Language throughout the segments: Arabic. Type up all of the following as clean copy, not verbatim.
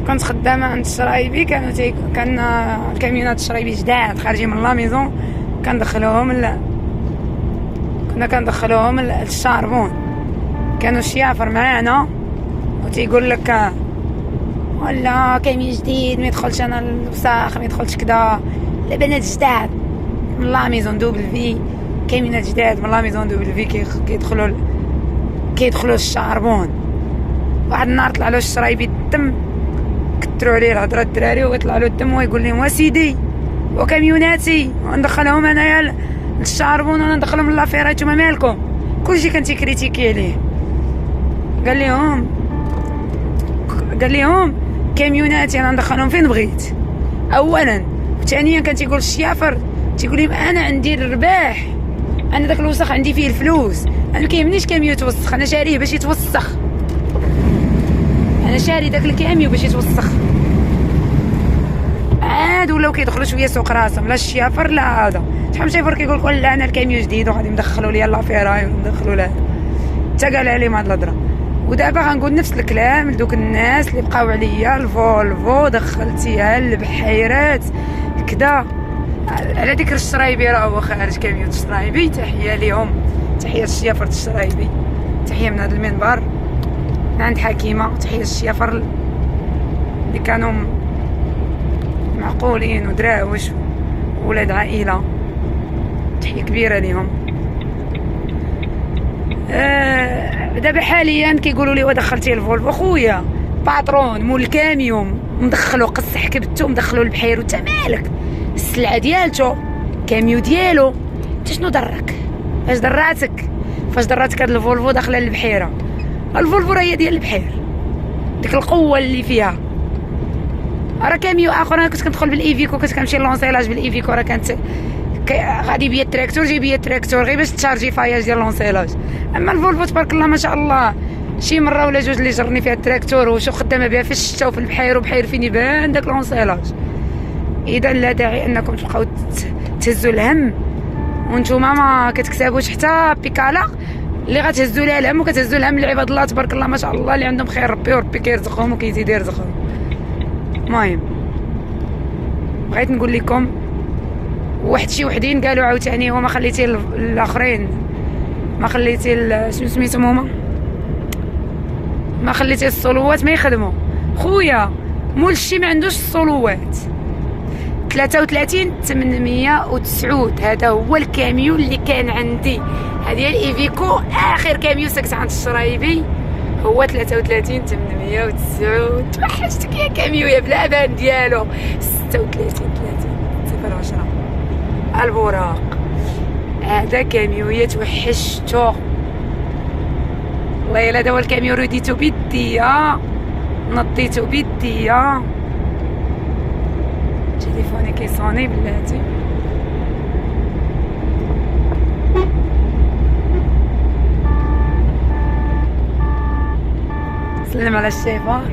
كنت خدامه عند الشرايبي. كان الكاميونات الشرايبي جداد خارجين من لا ميزون، كنا كندخلوهم للشاربون. كانوا الشيافر معانا وتيقول لك ولا كاميون جديد ما يدخلش انا الوساخ، ما يدخلش كذا. البنات جداد من لا ميزون دوبل في، كاميونات جداد من لا ميزون دوبل في كيدخلوا الشاربون. واحد النهار طلع له الشرايبي الدم، كثروا عليه الهضره الدراري، ويطلع له الدم ويقول لهم وسيدي وكاميوناتي وندخلهم انايا للشاربون وانا ندخلهم لافيرا، نتوما مالكم؟ كلشي كان تيكريتيكي عليه. قال لهم كاميوناتي انا ندخلهم فين بغيت اولا، وثانيا كان تيقول الشيافر تيقول لهم انا عندي الرباح، انا داك الوسخ عندي فيه الفلوس، انا كيهمنيش كاميو يتوسخ، انا شاريه باش يتوسخ، انا شاري داك الكاميو باش يتوسخ. عاد ولاو كيدخلوا شويه سوق راسهم، لا الشيافر لا هذا. شحال من شيفر كيقول لك لا انا الكاميو جديد وغادي ندخلوا ليا لافيراي وندخلوا لها، حتى قال عليهم هاد الهضره. ودابا غنقول نفس الكلام لدوك الناس اللي بقاو عليا الفولفو دخلتيها للبحيرات كدا. على ذكر الشرايبي راه هو خارج كاميون الشرايبي، تحيه ليهم، تحيه الشيافر الشرايبي، تحيه من هذا المنبر من عند حكيمه، تحيه الشيافر اللي كانوا معقولين ودراوش وولاد عائله، تحيه كبيره ليهم. دابا حاليا كيقولوا لي ودخلتي الفولفو خويا باطرون مول الكاميون مدخلو قص حكبتو مدخلو البحير وانت مالك، السلعه ديالتو كاميو ديالو، انت شنو ضرك؟ فاش ضراتك هاد الفولفو داخله للبحيره؟ الفولفو راه هي ديال البحير، ديك القوه اللي فيها. راه كاميو اخر انا كنت كندخل بالايفيكو، كنت كنمشي لونسيلاج بالايفيكو، راه كانت غادي بيا التراكتور، جاي بيا التراكتور غير باش تشارجي فاياج ديال لونسيلاج. اما الفولفو تبارك الله ما شاء الله شي مره ولا جوج اللي جرني فيها التراكتور وشو خدامه بها في الشتا وفي البحير، وبحير فين يبان داك لونسيلاج. اذا لا داعي انكم تبقاو تهزوا الهم وانتوما ما كتكسبوش حتى بيكالا اللي غتهزوا ليها الهم، وكتهزوا الهم لعباد الله تبارك الله ما شاء الله اللي عندهم خير ربي، وربي كيرزقهم وكيزيد يرزقهم. المهم بغيت نقول لكم شي وحدين قالوا عاوتاني وما خليتي الاخرين، ما خليتي شنو سميتهم هما، ما خليتي الصلوات ما يخدموا. خويا مول الشي ما عندوش الصلوات. 33 809 هذا هو الكاميون اللي كان عندي، هذه الايفيكو اخر كاميون سكت عند الشرايبي هو 33 809. توحشتك يا كاميون يا بلا بان ديالو 36 30 010 البوراق. هذا كاميون توحشتو والله. الا هذا هو الكاميون رديتو بيديا، نطيتو بيديا. تليفوني كيصوني بلاتي. سلم على الشيفار.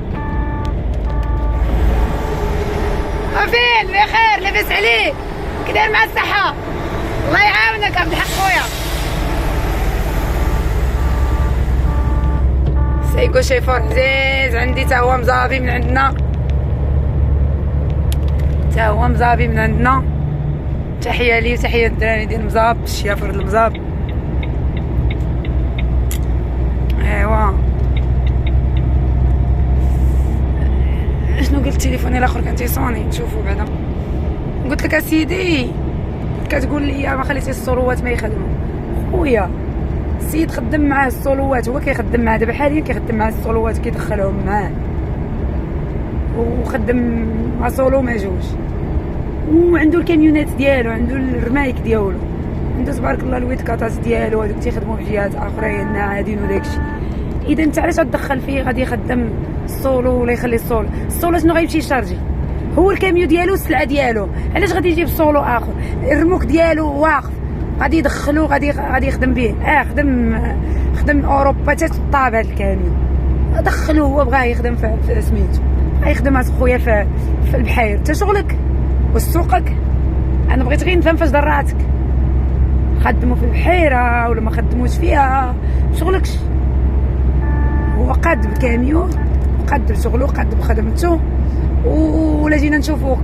فين بخير لاباس عليك؟ كداير مع الصحة؟ الله يعاونك عبد الحق خويا. سيقو شيفور عزيز عندي تا هو مزابي من عندنا، تحيه ليه وتحيه الدراري ديال مزاب، الشيافر المزاب. ايوا شنو قلت؟ تليفوني الاخر كان تيصوني، نشوفو بعدا. قلت لك اسيدي كتقول لي ما خليتي الصلوات ما يخدموا. خويا السيد خدم معاه الصلوات، هو كيخدم معاه دابا حاليا كيخدم معاه الصلوات، كيدخلهم معاه وخدم مع صولو ما جوج، وعنده الكاميونات ديالو، عنده الرمايك ديالو، عنده تبارك الله الويت كاتاس ديالو، هذوك تيخدموا في جهات اخرين عاديين وداكشي. اذا انت علاش غتدخل فيه غادي يخدم الصولو ولا يخلي الصولو شنو غيمشي يشارجي؟ هو الكاميون ديالو السلعه ديالو، علاش غادي يجيب صولو اخر؟ الرموك ديالو واقف غادي يدخلو غادي يخدم به. خدم اوروبا حتى طاب هذا الكاميون، دخلوه هو بغاه يخدم في سميتو، يخدم خويا في البحير. انت شغلك وسوقك. انا بغيت غير نفهم فاش ضراتك، خدموا في البحيره ولا ما خدموش فيها، شغلكش. هو قاد بالكاميون قاد بشغلو قاد بخدمته. ولا جينا نشوفوا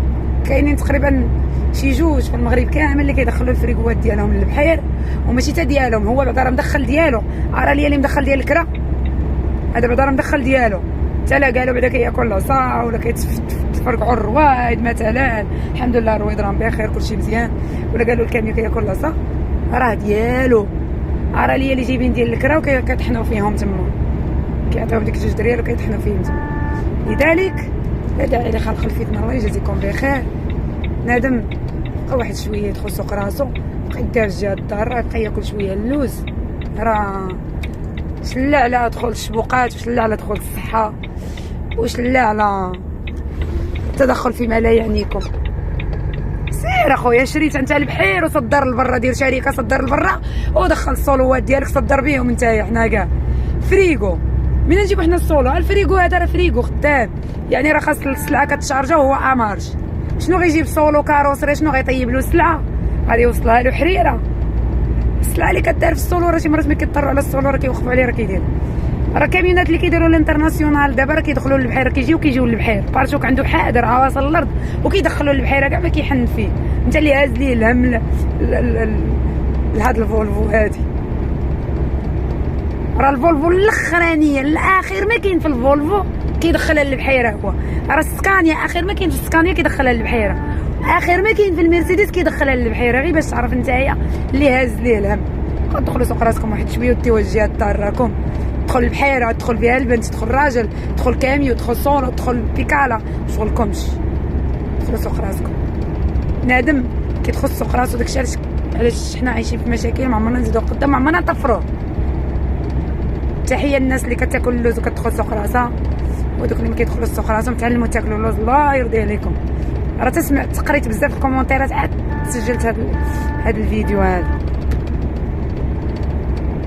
كاينين تقريبا شي جوج في المغرب كامل اللي كيدخلوا الفريكوات ديالهم للبحير، وماشي تا ديالهم، هو بعدا راه مدخل ديالو، راه ليا اللي مدخل ديال الكرا، هذا بعدا راه مدخل ديالو، حتى لا قالوا بعدا كياكل العصا ولا كيتفرقعوا الرويض مثلا، الحمد لله الرويض راه بخير كلشي مزيان، ولا قالوا الكاميو كياكل العصا راه ديالو، راه ليا اللي جايبين ديال الكرا وكيطحنوا فيهم تما، كيعطيوهم ديك جوج دريال وكيطحنوا فيهم تما. لذلك لا داعي لخلق الفتنه، الله يجازيكم بخير. نادم بقى واحد شويه يدخل سوق راسو، بقى يدار جهه الدار، بقى ياكل شويه اللوز، راه شلا على دخول الشبوقات، وشلا على دخول الصحه، وشلا على التدخل فيما لا يعنيكم. سير اخويا شريت انت البحير وصدر لبرا، دير شركه صدر لبرا ودخل الصولوات ديالك صدر بيهم نتايا. حنا كاع فريغو من نجيبو حنا الصولو؟ الفريغو هذا راه فريغو خدام، يعني راه خاص السلعه كتشارجا وهو امارج. شنو غيجيب صولو كاروسري؟ شنو غيطيب له السلعه؟ غادي يوصلها له حريره. السلعه اللي كدار في الصولو راه شي مرات ما كيضطروا على الصولو، راه كيوقفوا عليه، راه كيدير. راه كاميونات اللي كيديروا الانترناسيونال دابا راه كيدخلوا للبحيره، كيجيو للبحير، بارشوك عنده حاضر عواصل الارض وكيدخلوا للبحيره كاع ما كيحن فيه. انت اللي هاز ليه الهم لهاد الفولفو هادي، راه الفولفو الاخرانيه الاخير ما كاين في الفولفو كيدخلها للبحيره، هو راه السكانيا اخر ما كاين في السكانيا كيدخلها للبحيره، اخر ما كاين في المرسيدس كيدخلها للبحيره. غير باش تعرف نتايا اللي هاز ليه الهم. دخلوا سوق راسكم واحد شويه وديو الجهه الدار راكم، تدخل البحيره، تدخل فيها البنت، تدخل الراجل، تدخل كاميو، تدخل صونو، تدخل بيكالا، شغلكمش. دخلوا سوق راسكم. نادم كيدخل سوق راسو، داكشي علاش حنا عايشين في مشاكل ما عمرنا نزيدو قدام، ما عمرنا نطفروه. تحيه للناس اللي كتاكل اللوز وكتدخل سوق راسها، ودوك اللي ما كيدخلوش سوق راسهم تعلموا تاكلوا اللوز، الله يرضي عليكم. راه تقريت بزاف في الكومونتيرات عاد سجلت هاد الفيديو هذا.